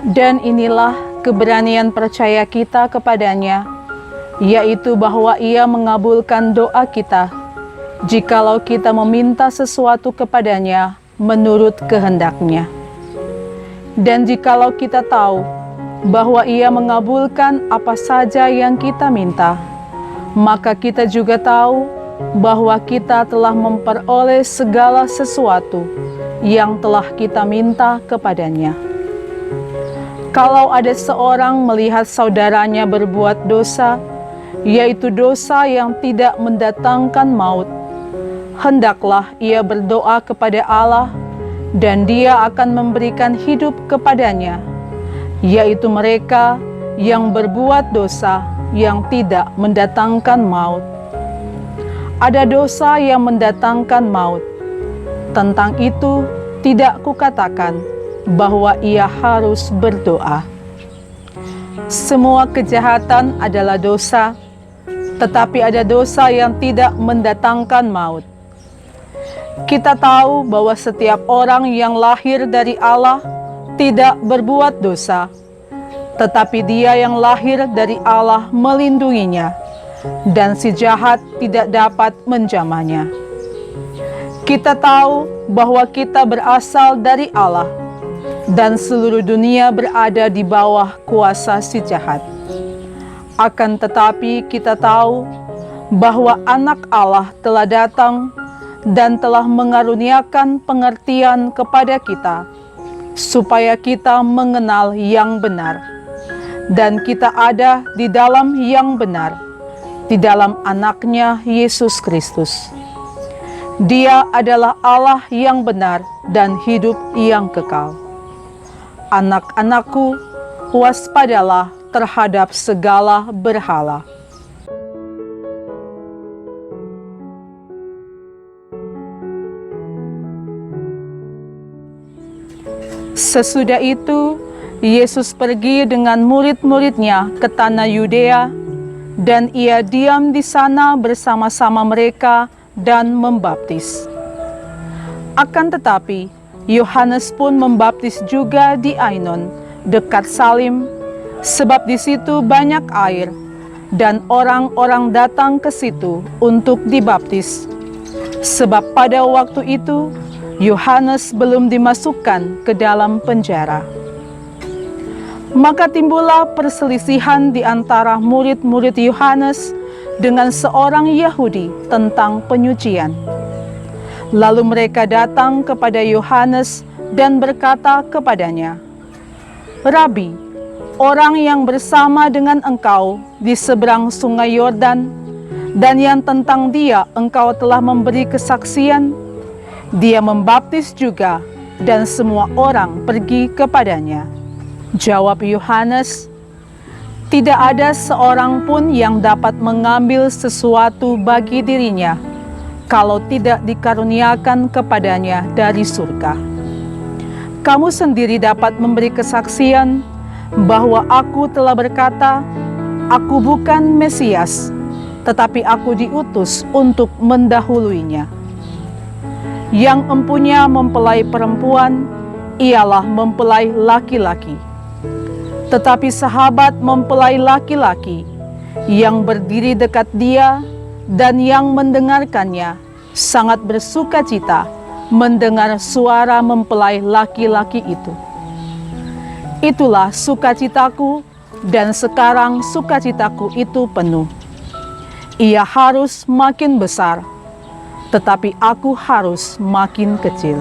Dan inilah keberanian percaya kita kepadanya, yaitu bahwa Ia mengabulkan doa kita, jikalau kita meminta sesuatu kepadanya menurut kehendak-Nya. Dan jikalau kita tahu bahwa Ia mengabulkan apa saja yang kita minta, maka kita juga tahu bahwa kita telah memperoleh segala sesuatu yang telah kita minta kepadanya. Kalau ada seorang melihat saudaranya berbuat dosa, yaitu dosa yang tidak mendatangkan maut, hendaklah ia berdoa kepada Allah, dan Dia akan memberikan hidup kepadanya, yaitu mereka yang berbuat dosa yang tidak mendatangkan maut. Ada dosa yang mendatangkan maut. Tentang itu tidak kukatakan bahwa ia harus berdoa. Semua kejahatan adalah dosa, tetapi ada dosa yang tidak mendatangkan maut. Kita tahu bahwa setiap orang yang lahir dari Allah tidak berbuat dosa, tetapi Dia yang lahir dari Allah melindunginya, dan si jahat tidak dapat menjamahnya. Kita tahu bahwa kita berasal dari Allah, dan seluruh dunia berada di bawah kuasa si jahat. Akan tetapi kita tahu bahwa Anak Allah telah datang dan telah mengaruniakan pengertian kepada kita, supaya kita mengenal yang benar, dan kita ada di dalam yang benar, di dalam Anaknya Yesus Kristus. Dia adalah Allah yang benar dan hidup yang kekal. Anak-anakku, waspadalah terhadap segala berhala. Sesudah itu, Yesus pergi dengan murid-murid-Nya ke tanah Yudea, dan Ia diam di sana bersama-sama mereka dan membaptis. Akan tetapi, Yohanes pun membaptis juga di Ainon, dekat Salim, sebab di situ banyak air, dan orang-orang datang ke situ untuk dibaptis. Sebab pada waktu itu, Yohanes belum dimasukkan ke dalam penjara. Maka timbullah perselisihan di antara murid-murid Yohanes dengan seorang Yahudi tentang penyucian. Lalu mereka datang kepada Yohanes dan berkata kepadanya, "Rabi, orang yang bersama dengan engkau di seberang sungai Yordan, dan yang tentang dia engkau telah memberi kesaksian, dia membaptis juga, dan semua orang pergi kepadanya." Jawab Yohanes, "Tidak ada seorang pun yang dapat mengambil sesuatu bagi dirinya, kalau tidak dikaruniakan kepadanya dari surga. Kamu sendiri dapat memberi kesaksian bahwa aku telah berkata, aku bukan Mesias, tetapi aku diutus untuk mendahuluinya. Yang empunya mempelai perempuan, ialah mempelai laki-laki. Tetapi sahabat mempelai laki-laki yang berdiri dekat dia dan yang mendengarkannya sangat bersukacita mendengar suara mempelai laki-laki itu. Itulah sukacitaku, dan sekarang sukacitaku itu penuh. Ia harus makin besar, tetapi aku harus makin kecil."